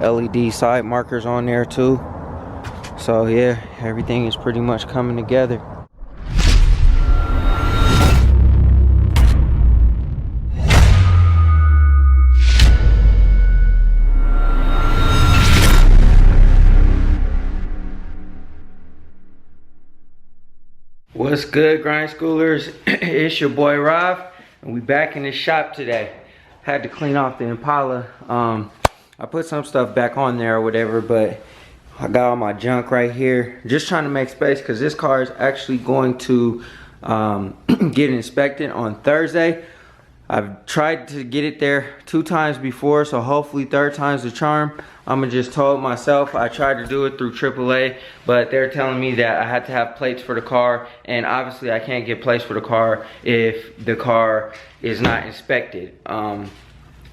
LED side markers on there too. So yeah, everything is pretty much coming together. What's good, grind schoolers? It's your boy Rob, and we back in the shop today. Had to clean off the Impala. I put some stuff back on there or whatever, but I got all my junk right here. Just trying to make space because this car is actually going to get inspected on Thursday. I've tried to get it there 2 times before, so hopefully 3rd time's the charm. I'm just told myself I tried to do it through AAA, but they're telling me that I had to have plates for the car, and obviously I can't get plates for the car if the car is not inspected.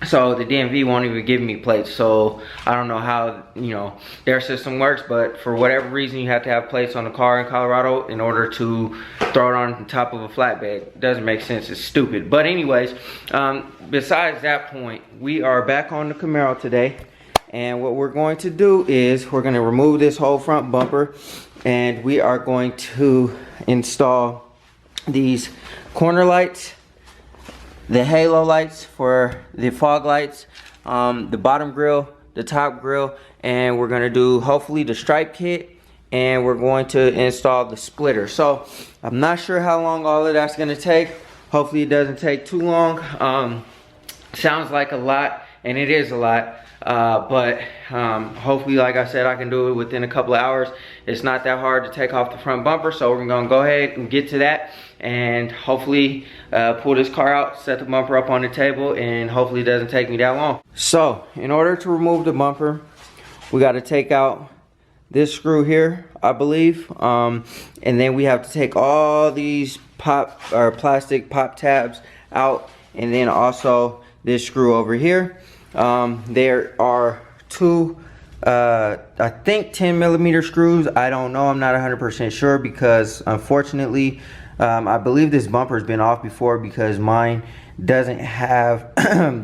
So the DMV won't even give me plates, so I don't know how, you know, their system works, but for whatever reason you have to have plates on the car in Colorado in order to throw it on top of a flatbed. It doesn't make sense, it's stupid. But anyways, besides that point, we are back on the Camaro today, and what we're going to do is we're going to remove this whole front bumper, and we are going to install these corner lights, the halo lights for the fog lights, the bottom grill, the top grill, and we're gonna do hopefully the stripe kit, and we're going to install the splitter. So I'm not sure how long all of that's gonna take. Hopefully it doesn't take too long. Sounds like a lot, and it is a lot, but hopefully, like I said, I can do it within a couple of hours. It's not that hard to take off the front bumper, so we're gonna go ahead and get to that, and hopefully pull this car out, set the bumper up on the table, and hopefully it doesn't take me that long. So in order to remove the bumper, we got to take out this screw here, I believe, and then we have to take all these plastic pop tabs out, and then also this screw over here. There are 2 I think 10mm screws. I don't know, I'm not 100% sure, because unfortunately I believe this bumper has been off before, because mine doesn't have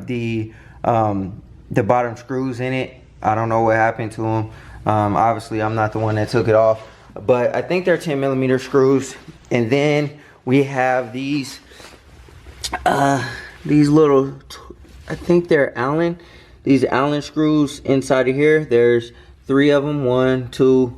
the bottom screws in it. I don't know what happened to them. Obviously I'm not the one that took it off, but I think they're 10mm screws. And then we have these little, I think they're Allen, these Allen screws inside of here. There's 3 of them, 1, 2,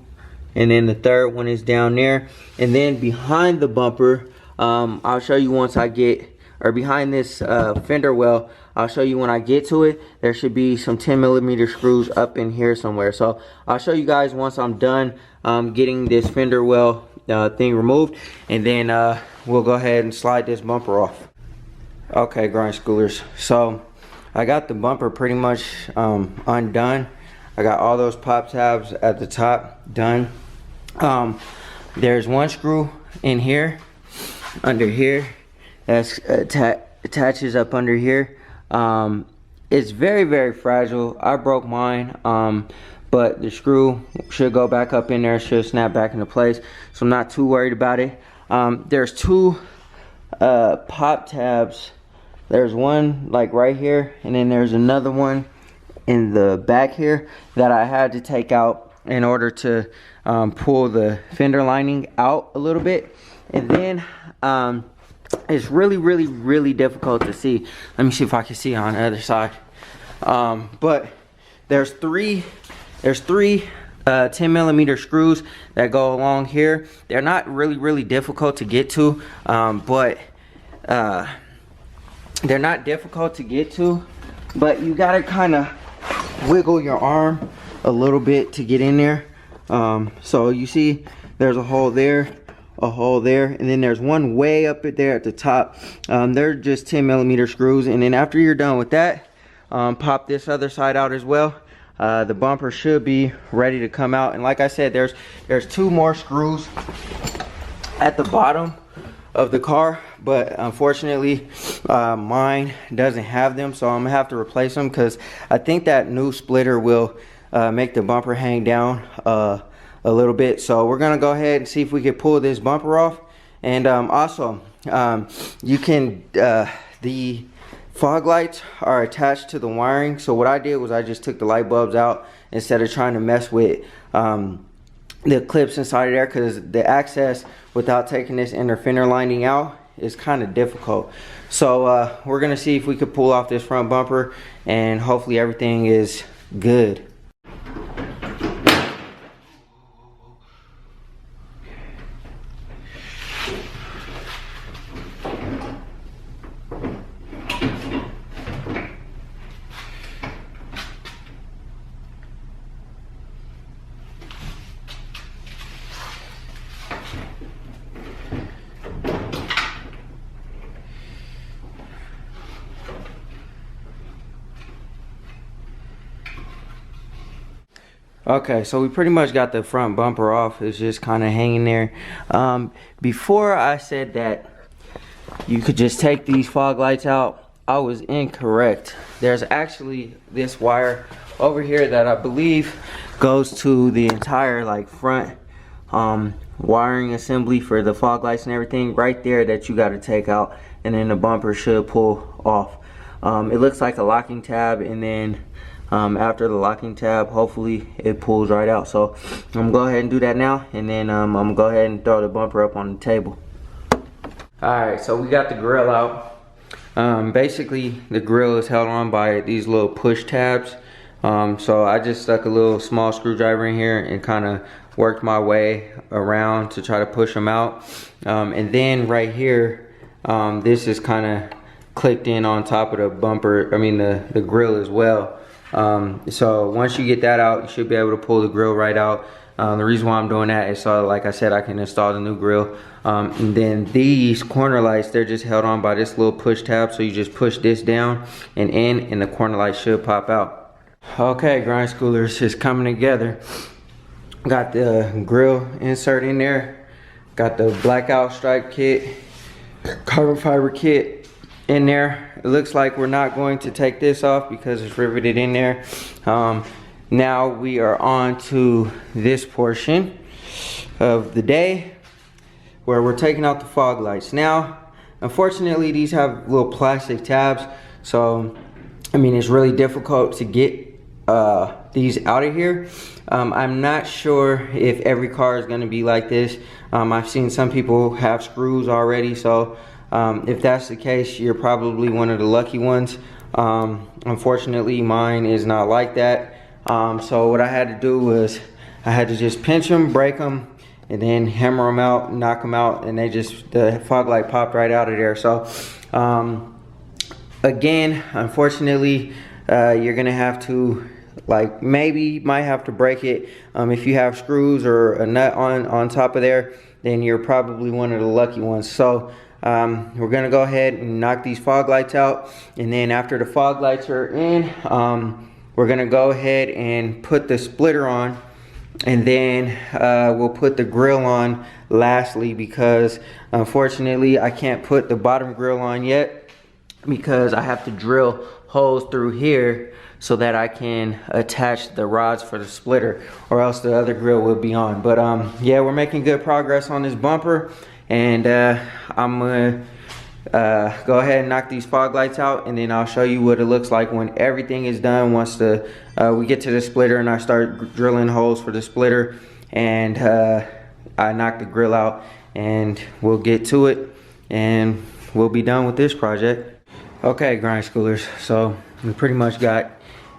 and then the 3rd one is down there. And then behind the bumper, I'll show you once I get, or behind this fender well, I'll show you when I get to it. There should be some 10mm screws up in here somewhere. So I'll show you guys once I'm done getting this fender well thing removed, and then we'll go ahead and slide this bumper off. Okay, grind schoolers, so I got the bumper pretty much undone. I got all those pop tabs at the top done. There's 1 screw in here, under here, that's attaches up under here. It's very, very fragile. I broke mine, but the screw should go back up in there, should snap back into place, so I'm not too worried about it. There's 2 pop tabs. There's one like right here, and then there's another one in the back here that I had to take out in order to pull the fender lining out a little bit. And then it's really difficult to see. Let me see if I can see on the other side. But there's three 10mm screws that go along here. They're not really difficult to get to, but they're not difficult to get to, but you gotta kind of wiggle your arm a little bit to get in there. So you see there's a hole there, and then there's one way up there at the top. They're just 10mm screws, and then after you're done with that, pop this other side out as well. The bumper should be ready to come out. And like I said, there's 2 more screws at the bottom of the car, but unfortunately mine doesn't have them, so I'm gonna have to replace them, because I think that new splitter will make the bumper hang down a little bit. So we're gonna go ahead and see if we can pull this bumper off. And also you can the fog lights are attached to the wiring. So what I did was I just took the light bulbs out instead of trying to mess with the clips inside of there, because the access without taking this inner fender lining out is kind of difficult. So we're gonna see if we could pull off this front bumper, and hopefully everything is good. Okay, so we pretty much got the front bumper off. It's just kind of hanging there. Before I said that you could just take these fog lights out, I was incorrect. There's actually this wire over here that I believe goes to the entire like front wiring assembly for the fog lights and everything right there that you got to take out, and then the bumper should pull off. It looks like a locking tab, and then after the locking tab, hopefully it pulls right out. So I'm gonna go ahead and do that now, and then I'm gonna go ahead and throw the bumper up on the table. Alright, so we got the grill out. Basically the grill is held on by these little push tabs. So I just stuck a little small screwdriver in here and kind of worked my way around to try to push them out. And then right here, this is kind of clicked in on top of the bumper, the grill as well. So once you get that out, you should be able to pull the grill right out. The reason why I'm doing that is so, like I said, I can install the new grill. And then these corner lights, they're just held on by this little push tab. So you just push this down and in, and the corner light should pop out. Okay, grind schoolers, it's coming together. Got the grill insert in there. Got the blackout stripe kit, carbon fiber kit in there. It looks like we're not going to take this off because it's riveted in there. Now we are on to this portion of the day where we're taking out the fog lights. Now, unfortunately, these have little plastic tabs, so it's really difficult to get these out of here. I'm not sure if every car is going to be like this. I've seen some people have screws already, so if that's the case, you're probably one of the lucky ones. Unfortunately, mine is not like that. So what I had to do was I had to just pinch them, break them, and then hammer them out, knock them out, and the fog light popped right out of there. So again, unfortunately, you're gonna have to, like, maybe might have to break it. If you have screws or a nut on top of there, then you're probably one of the lucky ones. So we're gonna go ahead and knock these fog lights out, and then after the fog lights are in, we're gonna go ahead and put the splitter on, and then we'll put the grill on lastly, because unfortunately I can't put the bottom grill on yet because I have to drill holes through here so that I can attach the rods for the splitter, or else the other grill will be on. But yeah, we're making good progress on this bumper, and I'm gonna go ahead and knock these fog lights out, and then I'll show you what it looks like when everything is done. Once we get to the splitter and I start drilling holes for the splitter, and I knock the grill out, and we'll get to it and we'll be done with this project. Okay, grind schoolers, so we pretty much got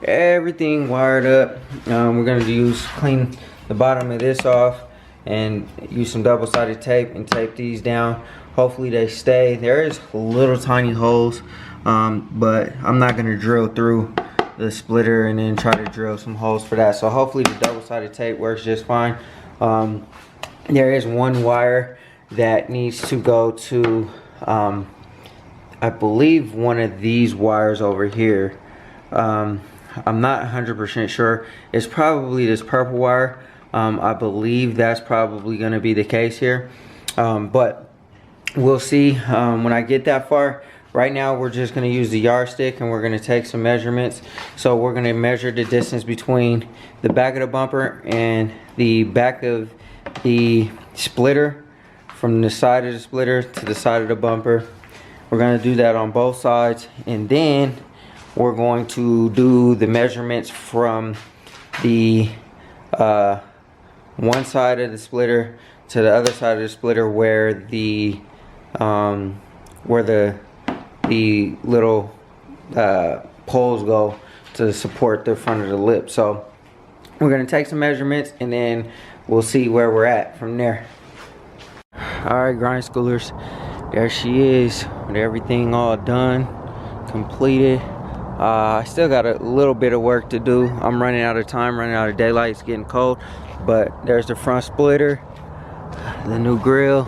everything wired up. We're gonna clean the bottom of this off and use some double-sided tape and tape these down. Hopefully they stay. There is little tiny holes, but I'm not gonna drill through the splitter and then try to drill some holes for that. So hopefully the double-sided tape works just fine. There is one wire that needs to go to, I believe, one of these wires over here. I'm not 100% sure. It's probably this purple wire. I believe that's probably going to be the case here, but we'll see when I get that far. Right now we're just going to use the yardstick, and we're going to take some measurements. So we're going to measure the distance between the back of the bumper and the back of the splitter, from the side of the splitter to the side of the bumper. We're gonna do that on both sides, and then we're going to do the measurements from the one side of the splitter to the other side of the splitter where the little poles go to support the front of the lip. So we're gonna take some measurements and then we'll see where we're at from there. Alright, grind schoolers, there she is with everything all done, completed. I still got a little bit of work to do. I'm running out of time, running out of daylight. It's getting cold. But there's the front splitter, the new grill,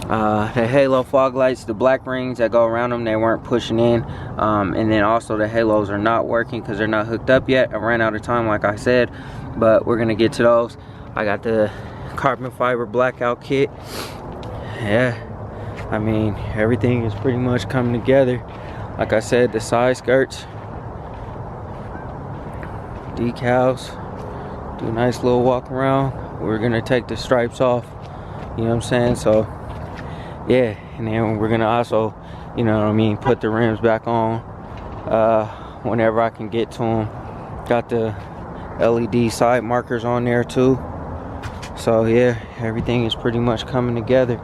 the halo fog lights, the black rings that go around them, they weren't pushing in. And then also the halos are not working because they're not hooked up yet. I ran out of time, like I said, but we're gonna get to those. I got the carbon fiber blackout kit. Yeah, I mean, everything is pretty much coming together. Like I said, the side skirts, decals, do a nice little walk around. We're gonna take the stripes off, you know what I'm saying? So yeah, and then we're gonna also, you know what I mean, put the rims back on whenever I can get to them. Got the LED side markers on there too. So yeah, everything is pretty much coming together.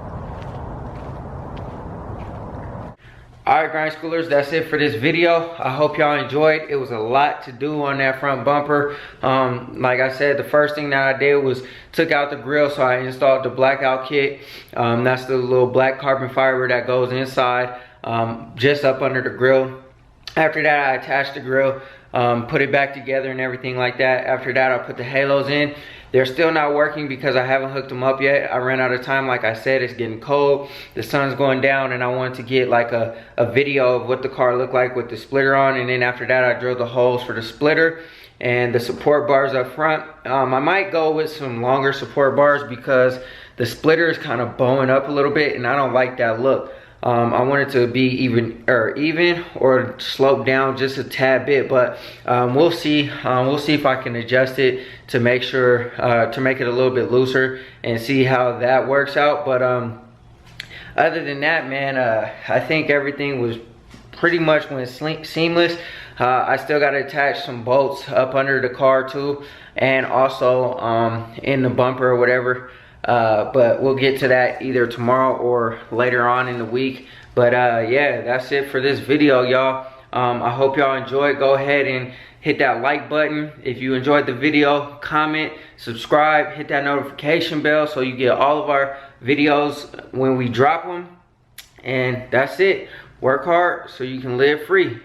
Alright, grind schoolers, that's it for this video. I hope y'all enjoyed. It was a lot to do on that front bumper. Like I said, the first thing that I did was took out the grill, so I installed the blackout kit. That's the little black carbon fiber that goes inside, just up under the grill. After that, I attached the grill, put it back together and everything like that. After that, I put the halos in. They're still not working because I haven't hooked them up yet. I ran out of time. Like I said, it's getting cold. The sun's going down and I wanted to get like a video of what the car looked like with the splitter on. And then after that, I drilled the holes for the splitter and the support bars up front. I might go with some longer support bars because the splitter is kind of bowing up a little bit and I don't like that look. I want it to be even or slope down just a tad bit, but we'll see. We'll see if I can adjust it to make sure to make it a little bit looser and see how that works out. But other than that, man, I think everything was pretty much went seamless. I still got to attach some bolts up under the car too, and also in the bumper or whatever. But we'll get to that either tomorrow or later on in the week. But yeah, that's it for this video, y'all. I hope y'all enjoyed. Go ahead and hit that like button if you enjoyed the video. Comment, subscribe, hit that notification bell so you get all of our videos when we drop them. And that's it. Work hard so you can live free.